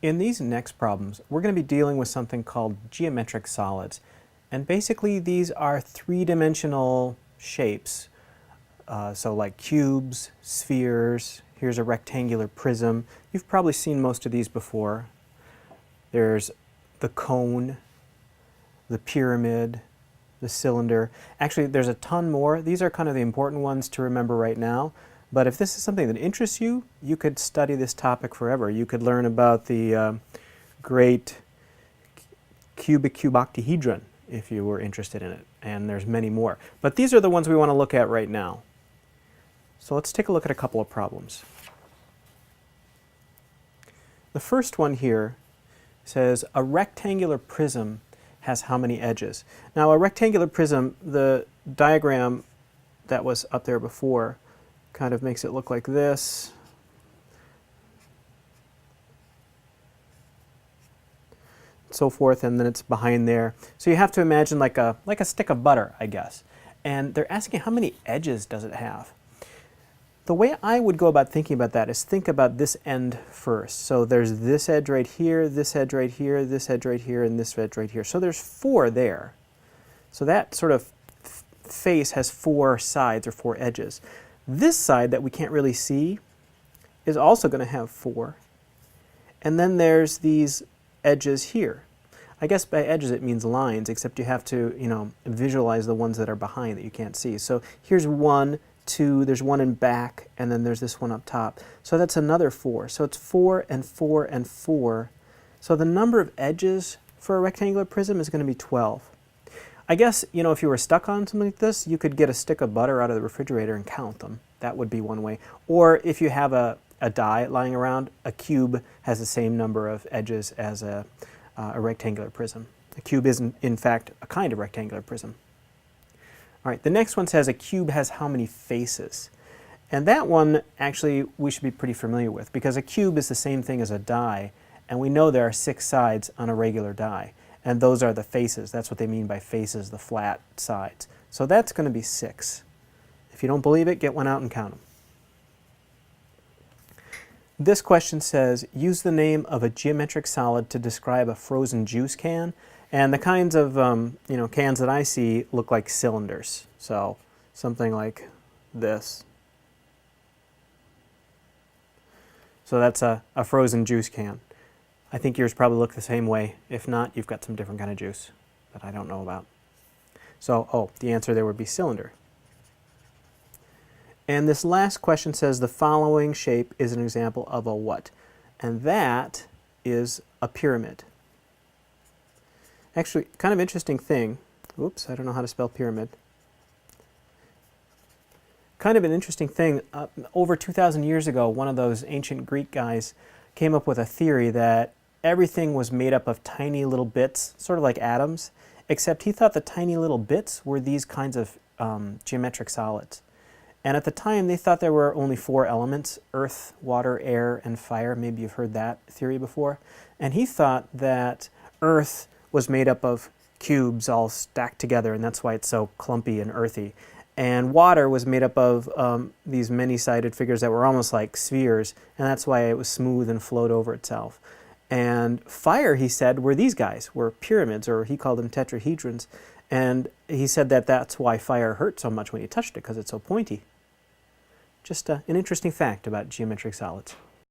In these next problems, we're going to be dealing with something called geometric solids. And basically these are three-dimensional shapes. So like cubes, spheres, here's a rectangular prism. You've probably seen most of these before. There's the cone, the pyramid, the cylinder. Actually, there's a ton more. These are kind of the important ones to remember right now. But if this is something that interests you, you could study this topic forever. You could learn about the great cubic cuboctahedron if you were interested in it. And there's many more. But these are the ones we want to look at right now. So let's take a look at a couple of problems. The first one here says a rectangular prism has how many edges? Now a rectangular prism, the diagram that was up there before kind of makes it look like this. So forth, and then it's behind there. So you have to imagine like a stick of butter, I guess. And they're asking how many edges does it have? The way I would go about thinking about that is think about this end first. So there's this edge right here, this edge right here, this edge right here, and this edge right here. So there's 4 there. So that sort of face has 4 sides or 4 edges. This side that we can't really see is also going to have 4. And then there's these edges here. I guess by edges it means lines, except you have to, visualize the ones that are behind that you can't see. So here's 1, 2, there's 1 in back, and then there's this one up top. So that's another 4. So it's 4 and 4 and 4. So the number of edges for a rectangular prism is going to be 12. I guess, if you were stuck on something like this, you could get a stick of butter out of the refrigerator and count them. That would be one way. Or if you have a die lying around, a cube has the same number of edges as a rectangular prism. A cube is, in fact, a kind of rectangular prism. All right, the next one says a cube has how many faces? And that one, actually, we should be pretty familiar with, because a cube is the same thing as a die, and we know there are 6 sides on a regular die. And those are the faces. That's what they mean by faces, the flat sides. So that's going to be 6. If you don't believe it, get one out and count them. This question says, use the name of a geometric solid to describe a frozen juice can. And the kinds of cans that I see look like cylinders. So something like this. So that's a frozen juice can. I think yours probably look the same way. If not, you've got some different kind of juice that I don't know about. So, the answer there would be cylinder. And this last question says the following shape is an example of a what? And that is a pyramid. Actually, kind of interesting thing. Oops, I don't know how to spell pyramid. Kind of an interesting thing. Over 2,000 years ago, one of those ancient Greek guys came up with a theory that everything was made up of tiny little bits, sort of like atoms, except he thought the tiny little bits were these kinds of geometric solids. And at the time, they thought there were only 4 elements: earth, water, air, and fire. Maybe you've heard that theory before. And he thought that earth was made up of cubes all stacked together, and that's why it's so clumpy and earthy. And water was made up of these many-sided figures that were almost like spheres, and that's why it was smooth and flowed over itself. And fire, he said, were these guys, were pyramids, or he called them tetrahedrons. And he said that that's why fire hurt so much when you touched it, because it's so pointy. Just an interesting fact about geometric solids.